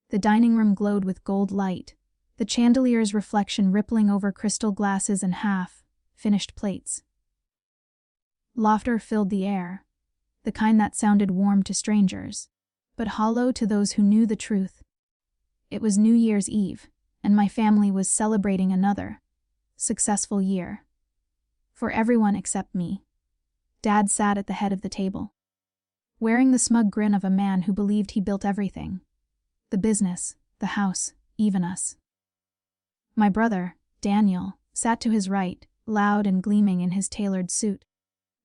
The dining room glowed with gold light, the chandelier's reflection rippling over crystal glasses and half-finished plates. Laughter filled the air, the kind that sounded warm to strangers, but hollow to those who knew the truth. It was New Year's Eve, and my family was celebrating another successful year. For everyone except me. Dad sat at the head of the table, wearing the smug grin of a man who believed he built everything. The business, the house, even us. My brother, Daniel, sat to his right, loud and gleaming in his tailored suit,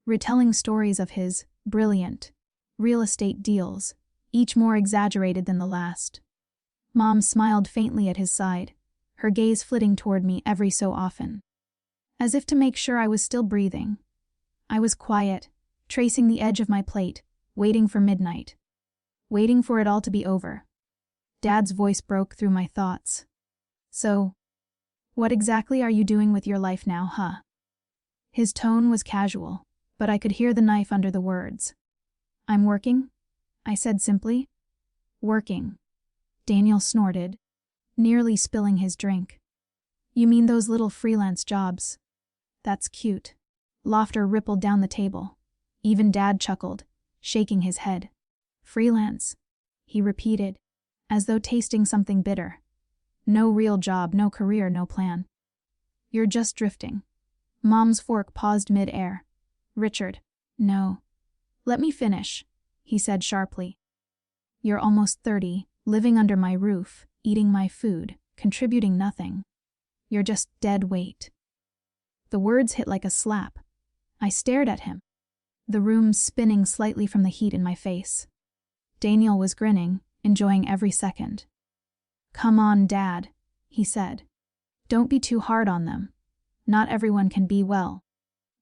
retelling stories of his brilliant real estate deals, each more exaggerated than the last. Mom smiled faintly at his side, her gaze flitting toward me every so often, as if to make sure I was still breathing. I was quiet, tracing the edge of my plate, waiting for midnight, waiting for it all to be over. Dad's voice broke through my thoughts. "So, what exactly are you doing with your life now, huh?" His tone was casual, but I could hear the knife under the words. "I'm working," I said simply. "Working." Daniel snorted, nearly spilling his drink. "You mean those little freelance jobs? That's cute." Laughter rippled down the table. Even Dad chuckled, shaking his head. "Freelance," he repeated, as though tasting something bitter. "No real job, no career, no plan. You're just drifting." Mom's fork paused mid-air. "Richard, no. Let me finish," he said sharply. "You're almost 30, living under my roof, eating my food, contributing nothing. You're just dead weight." The words hit like a slap. I stared at him, the room spinning slightly from the heat in my face. Daniel was grinning, enjoying every second. "Come on, Dad," he said. "Don't be too hard on them. Not everyone can be well."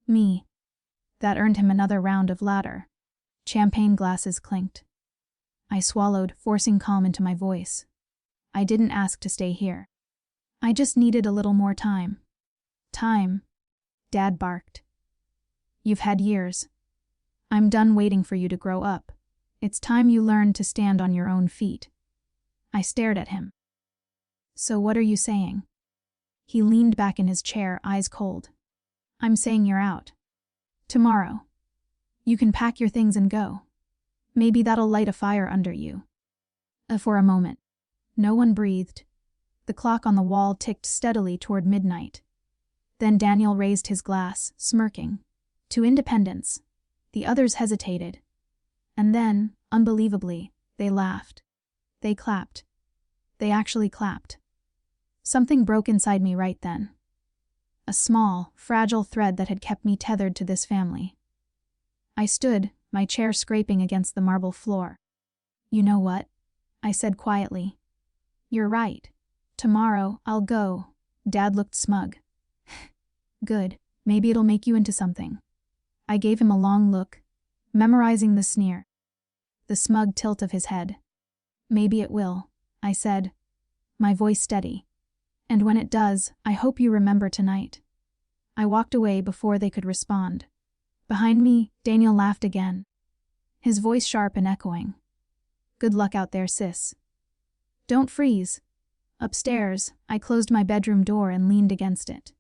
"Me." That earned him another round of laughter. Champagne glasses clinked. I swallowed, forcing calm into my voice. "I didn't ask to stay here. I just needed a little more time." "Time?" Dad barked. "You've had years. I'm done waiting for you to grow up. It's time you learned to stand on your own feet." I stared at him. "So what are you saying?" He leaned back in his chair, eyes cold. "I'm saying you're out. Tomorrow. You can pack your things and go. Maybe that'll light a fire under you." For a moment, no one breathed. The clock on the wall ticked steadily toward midnight. Then Daniel raised his glass, smirking. "To independence." The others hesitated. And then, unbelievably, they laughed. They clapped. They actually clapped. Something broke inside me right then. A small, fragile thread that had kept me tethered to this family. I stood, my chair scraping against the marble floor. "You know what?" I said quietly. "You're right. Tomorrow, I'll go." Dad looked smug. "Good. Maybe it'll make you into something." I gave him a long look, memorizing the sneer. The smug tilt of his head. "Maybe it will," I said, my voice steady. "And when it does, I hope you remember tonight." I walked away before they could respond. Behind me, Daniel laughed again, his voice sharp and echoing. "Good luck out there, sis. Don't freeze." Upstairs, I closed my bedroom door and leaned against it.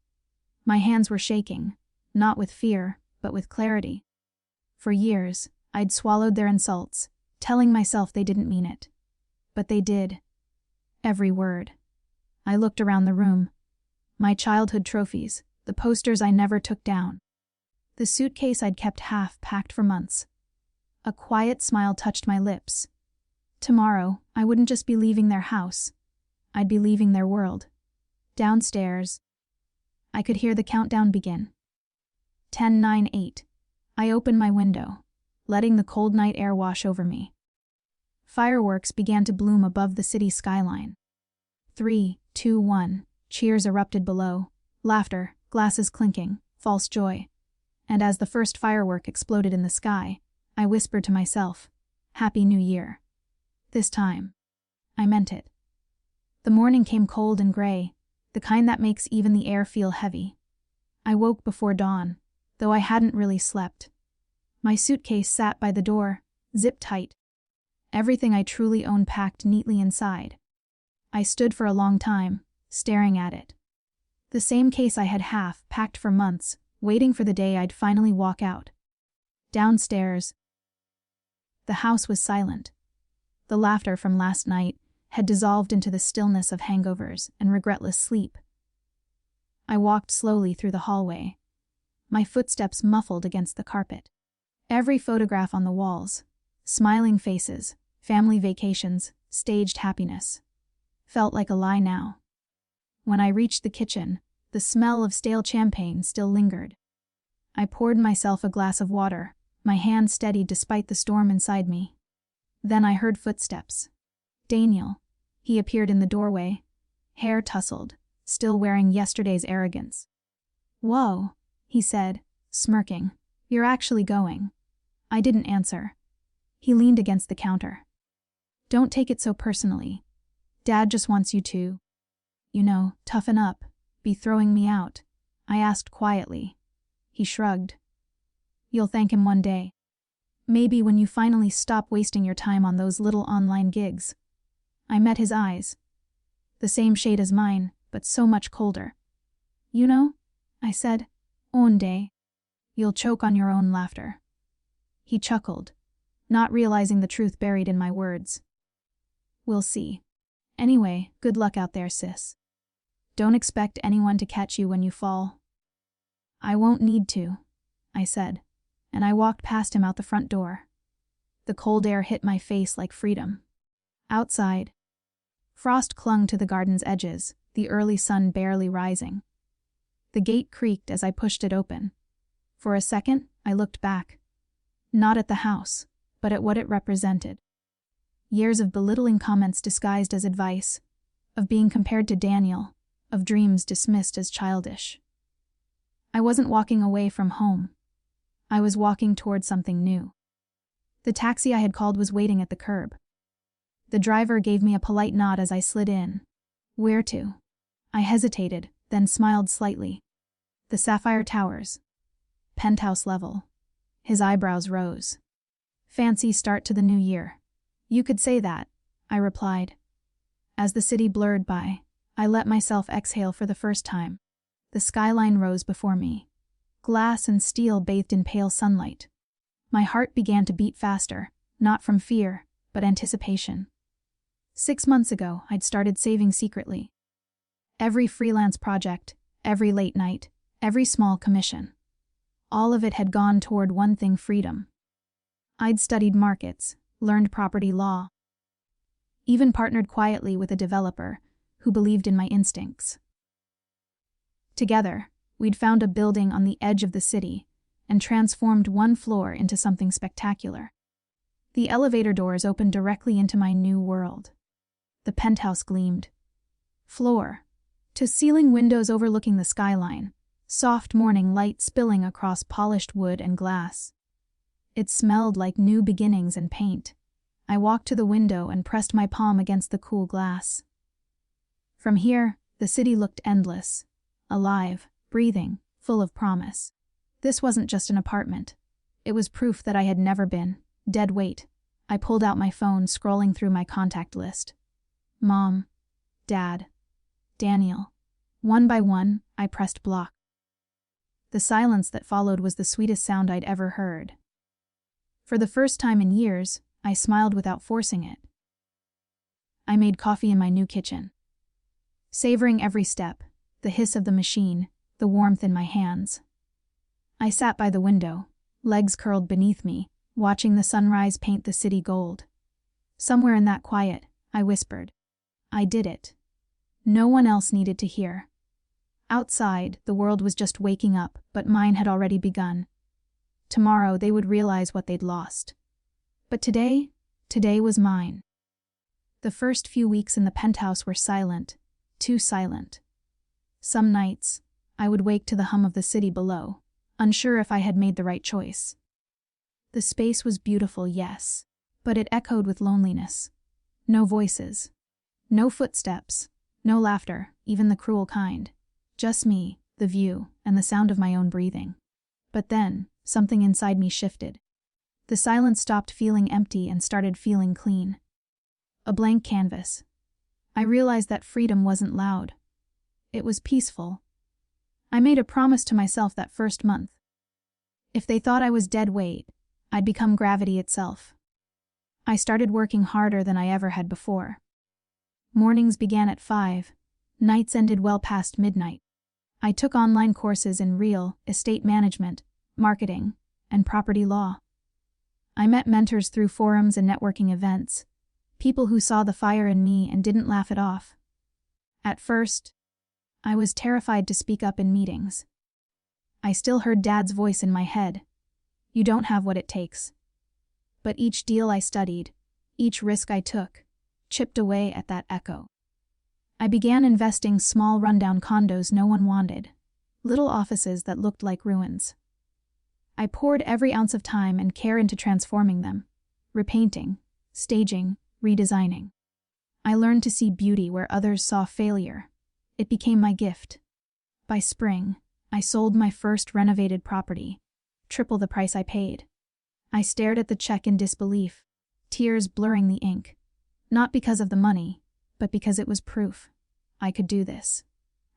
My hands were shaking, not with fear, but with clarity. For years, I'd swallowed their insults, telling myself they didn't mean it. But they did. Every word. I looked around the room. My childhood trophies, the posters I never took down. The suitcase I'd kept half-packed for months. A quiet smile touched my lips. Tomorrow, I wouldn't just be leaving their house. I'd be leaving their world. Downstairs, I could hear the countdown begin. 10, 9, 8. I opened my window, letting the cold night air wash over me. Fireworks began to bloom above the city skyline. 3, 2, 1. Cheers erupted below. Laughter, glasses clinking, false joy. And as the first firework exploded in the sky, I whispered to myself, "Happy New Year." This time, I meant it. The morning came cold and gray, the kind that makes even the air feel heavy. I woke before dawn, though I hadn't really slept. My suitcase sat by the door, zipped tight. Everything I truly owned packed neatly inside, I stood for a long time, staring at it. The same case I had half packed for months, waiting for the day I'd finally walk out. Downstairs, the house was silent. The laughter from last night had dissolved into the stillness of hangovers and regretless sleep. I walked slowly through the hallway, my footsteps muffled against the carpet. Every photograph on the walls, smiling faces, family vacations, staged happiness, felt like a lie now. When I reached the kitchen, the smell of stale champagne still lingered. I poured myself a glass of water, my hand steadied despite the storm inside me. Then I heard footsteps. Daniel. He appeared in the doorway, hair tousled, still wearing yesterday's arrogance. "Whoa," he said, smirking. "You're actually going." I didn't answer. He leaned against the counter. "Don't take it so personally. Dad just wants you to, toughen up, be throwing me out," I asked quietly. He shrugged. "You'll thank him one day. Maybe when you finally stop wasting your time on those little online gigs." I met his eyes. The same shade as mine, but so much colder. I said, "One day, you'll choke on your own laughter." He chuckled, not realizing the truth buried in my words. "We'll see. Anyway, good luck out there, sis. Don't expect anyone to catch you when you fall." "I won't need to," I said, and I walked past him out the front door. The cold air hit my face like freedom. Outside, frost clung to the garden's edges, the early sun barely rising. The gate creaked as I pushed it open. For a second, I looked back. Not at the house, but at what it represented. Years of belittling comments disguised as advice, of being compared to Daniel, of dreams dismissed as childish. I wasn't walking away from home. I was walking toward something new. The taxi I had called was waiting at the curb. The driver gave me a polite nod as I slid in. "Where to?" I hesitated, then smiled slightly. "The Sapphire Towers. Penthouse level." His eyebrows rose. "Fancy start to the new year." "You could say that," I replied. As the city blurred by, I let myself exhale for the first time. The skyline rose before me. Glass and steel bathed in pale sunlight. My heart began to beat faster, not from fear, but anticipation. 6 months ago, I'd started saving secretly. Every freelance project, every late night, every small commission. All of it had gone toward one thing: freedom. I'd studied markets, learned property law, even partnered quietly with a developer who believed in my instincts. Together, we'd found a building on the edge of the city and transformed one floor into something spectacular. The elevator doors opened directly into my new world. The penthouse gleamed. Floor to ceiling windows overlooking the skyline, soft morning light spilling across polished wood and glass. It smelled like new beginnings and paint. I walked to the window and pressed my palm against the cool glass. From here, the city looked endless, alive, breathing, full of promise. This wasn't just an apartment. It was proof that I had never been. Dead weight. I pulled out my phone, scrolling through my contact list. Mom, Dad, Daniel. One by one, I pressed block. The silence that followed was the sweetest sound I'd ever heard. For the first time in years, I smiled without forcing it. I made coffee in my new kitchen. Savoring every step, the hiss of the machine, the warmth in my hands. I sat by the window, legs curled beneath me, watching the sunrise paint the city gold. Somewhere in that quiet, I whispered, "I did it." No one else needed to hear. Outside, the world was just waking up, but mine had already begun. Tomorrow, they would realize what they'd lost. But today was mine. The first few weeks in the penthouse were silent, too silent. Some nights, I would wake to the hum of the city below, unsure if I had made the right choice. The space was beautiful, yes, but it echoed with loneliness. No voices. No footsteps. No laughter, even the cruel kind. Just me, the view, and the sound of my own breathing. But then, something inside me shifted. The silence stopped feeling empty and started feeling clean. A blank canvas. I realized that freedom wasn't loud. It was peaceful. I made a promise to myself that first month. If they thought I was dead weight, I'd become gravity itself. I started working harder than I ever had before. Mornings began at 5, nights ended well past midnight. I took online courses in real estate management, marketing, and property law. I met mentors through forums and networking events, people who saw the fire in me and didn't laugh it off. At first, I was terrified to speak up in meetings. I still heard Dad's voice in my head. You don't have what it takes. But each deal I studied, each risk I took, chipped away at that echo. I began investing small rundown condos no one wanted, little offices that looked like ruins. I poured every ounce of time and care into transforming them, repainting, staging, redesigning. I learned to see beauty where others saw failure. It became my gift. By spring, I sold my first renovated property, triple the price I paid. I stared at the check in disbelief, tears blurring the ink, not because of the money, but because it was proof. I could do this.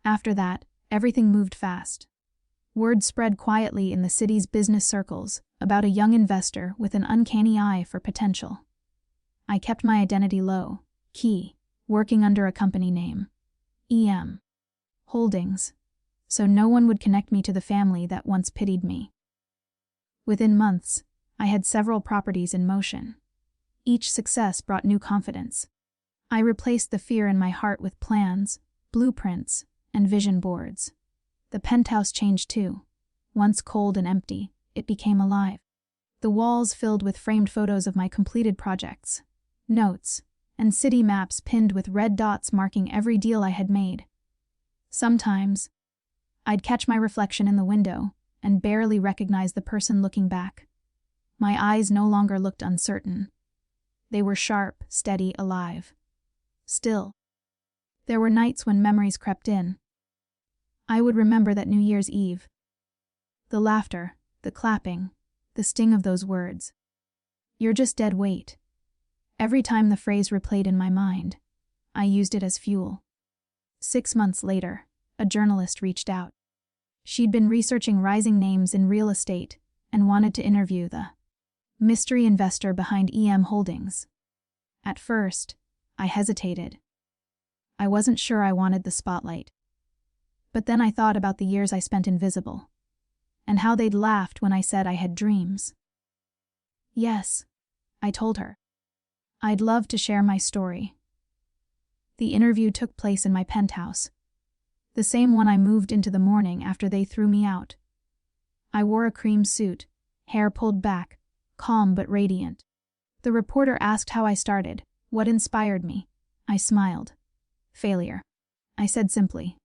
After that, everything moved fast. Word spread quietly in the city's business circles about a young investor with an uncanny eye for potential. I kept my identity low, key, working under a company name, EM Holdings, so no one would connect me to the family that once pitied me. Within months, I had several properties in motion. Each success brought new confidence. I replaced the fear in my heart with plans, blueprints, and vision boards. The penthouse changed too. Once cold and empty, it became alive. The walls filled with framed photos of my completed projects, notes, and city maps pinned with red dots marking every deal I had made. Sometimes, I'd catch my reflection in the window and barely recognize the person looking back. My eyes no longer looked uncertain. They were sharp, steady, alive. Still, there were nights when memories crept in. I would remember that New Year's Eve. The laughter, the clapping, the sting of those words. You're just dead weight. Every time the phrase replayed in my mind, I used it as fuel. 6 months later, a journalist reached out. She'd been researching rising names in real estate and wanted to interview the mystery investor behind EM Holdings. At first, I hesitated. I wasn't sure I wanted the spotlight. But then I thought about the years I spent invisible, and how they'd laughed when I said I had dreams. Yes, I told her. I'd love to share my story. The interview took place in my penthouse, the same one I moved into the morning after they threw me out. I wore a cream suit, hair pulled back, calm but radiant. The reporter asked how I started, what inspired me. I smiled. Failure, I said simply,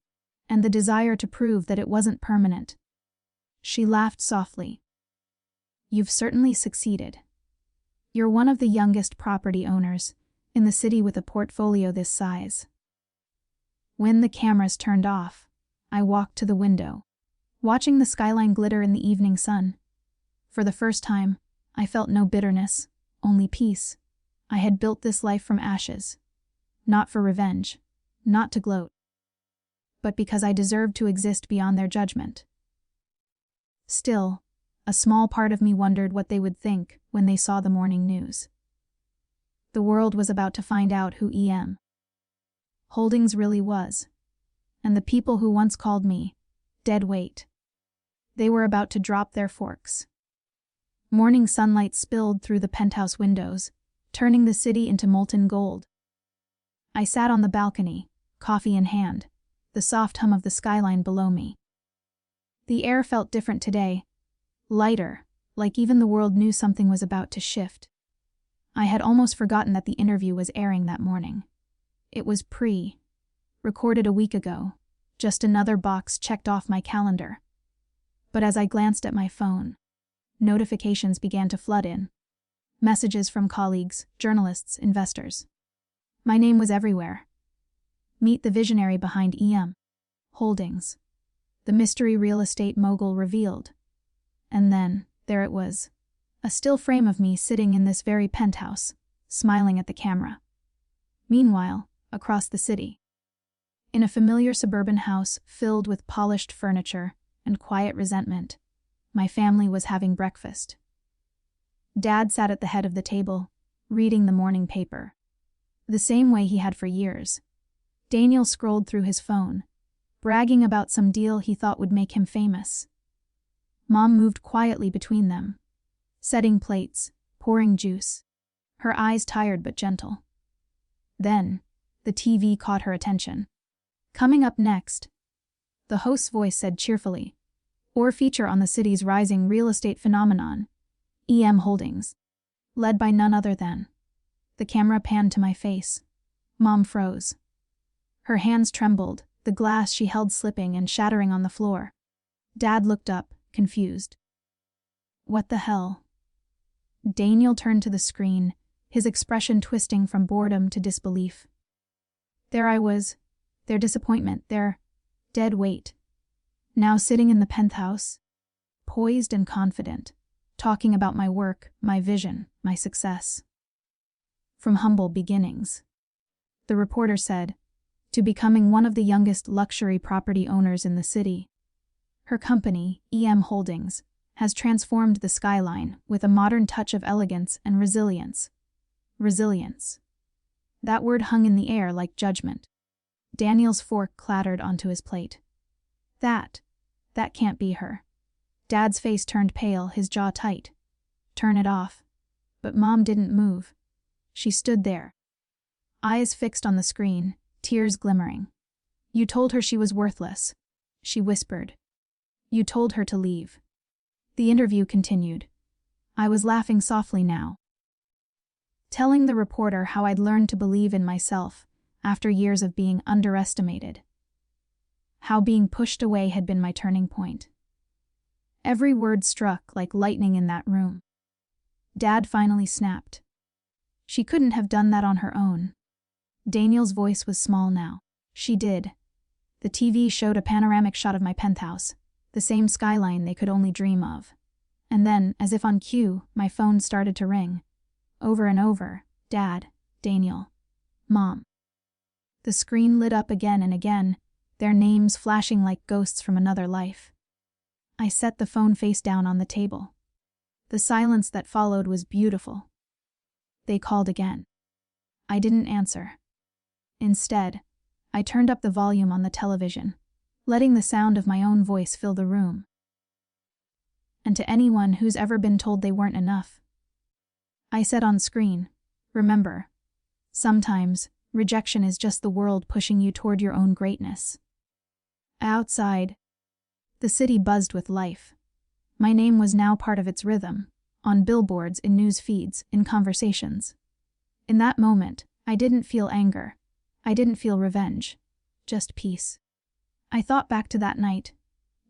and the desire to prove that it wasn't permanent. She laughed softly. You've certainly succeeded. You're one of the youngest property owners in the city with a portfolio this size. When the cameras turned off, I walked to the window, watching the skyline glitter in the evening sun. For the first time, I felt no bitterness, only peace. I had built this life from ashes. Not for revenge, not to gloat, but because I deserved to exist beyond their judgment. Still, a small part of me wondered what they would think when they saw the morning news. The world was about to find out who EM Holdings really was, and the people who once called me dead weight. They were about to drop their forks. Morning sunlight spilled through the penthouse windows, turning the city into molten gold. I sat on the balcony, coffee in hand, the soft hum of the skyline below me. The air felt different today, lighter, like even the world knew something was about to shift. I had almost forgotten that the interview was airing that morning. It was recorded a week ago, just another box checked off my calendar. But as I glanced at my phone, notifications began to flood in. Messages from colleagues, journalists, investors. My name was everywhere. Meet the visionary behind EM Holdings, the mystery real estate mogul revealed. And then, there it was, a still frame of me sitting in this very penthouse, smiling at the camera. Meanwhile, across the city. In a familiar suburban house filled with polished furniture and quiet resentment, my family was having breakfast. Dad sat at the head of the table, reading the morning paper. The same way he had for years. Daniel scrolled through his phone, bragging about some deal he thought would make him famous. Mom moved quietly between them, setting plates, pouring juice, her eyes tired but gentle. Then, the TV caught her attention. Coming up next, the host's voice said cheerfully, or feature on the city's rising real estate phenomenon, EM Holdings, led by none other than. The camera panned to my face. Mom froze. Her hands trembled, the glass she held slipping and shattering on the floor. Dad looked up, confused. What the hell? Daniel turned to the screen, his expression twisting from boredom to disbelief. There I was, their disappointment, their dead weight. Now sitting in the penthouse, poised and confident, talking about my work, my vision, my success. From humble beginnings, the reporter said, to becoming one of the youngest luxury property owners in the city. Her company, EM Holdings, has transformed the skyline with a modern touch of elegance and resilience. Resilience. That word hung in the air like judgment. Daniel's fork clattered onto his plate. That can't be her. Dad's face turned pale, his jaw tight. Turn it off. But Mom didn't move. She stood there, eyes fixed on the screen, tears glimmering. You told her she was worthless, she whispered. You told her to leave. The interview continued. I was laughing softly now, telling the reporter how I'd learned to believe in myself after years of being underestimated. How being pushed away had been my turning point. Every word struck like lightning in that room. Dad finally snapped. She couldn't have done that on her own. Daniel's voice was small now. She did. The TV showed a panoramic shot of my penthouse, the same skyline they could only dream of. And then, as if on cue, my phone started to ring. Over and over. Dad, Daniel, Mom. The screen lit up again and again, their names flashing like ghosts from another life. I set the phone face down on the table. The silence that followed was beautiful. They called again. I didn't answer. Instead, I turned up the volume on the television, letting the sound of my own voice fill the room. And to anyone who's ever been told they weren't enough, I said on screen, remember, sometimes rejection is just the world pushing you toward your own greatness. Outside, the city buzzed with life. My name was now part of its rhythm, on billboards, in news feeds, in conversations. In that moment, I didn't feel anger. I didn't feel revenge. Just peace. I thought back to that night,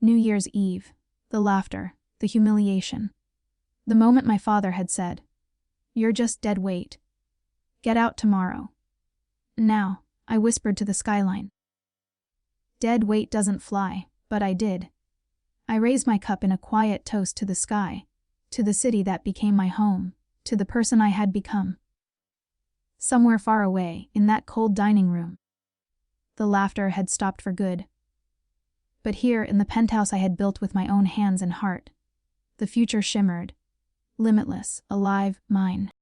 New Year's Eve, the laughter, the humiliation. The moment my father had said, "You're just dead weight. Get out tomorrow." Now, I whispered to the skyline. Dead weight doesn't fly, but I did. I raised my cup in a quiet toast to the sky, to the city that became my home, to the person I had become. Somewhere far away, in that cold dining room, the laughter had stopped for good. But here, in the penthouse I had built with my own hands and heart, the future shimmered, limitless, alive, mine.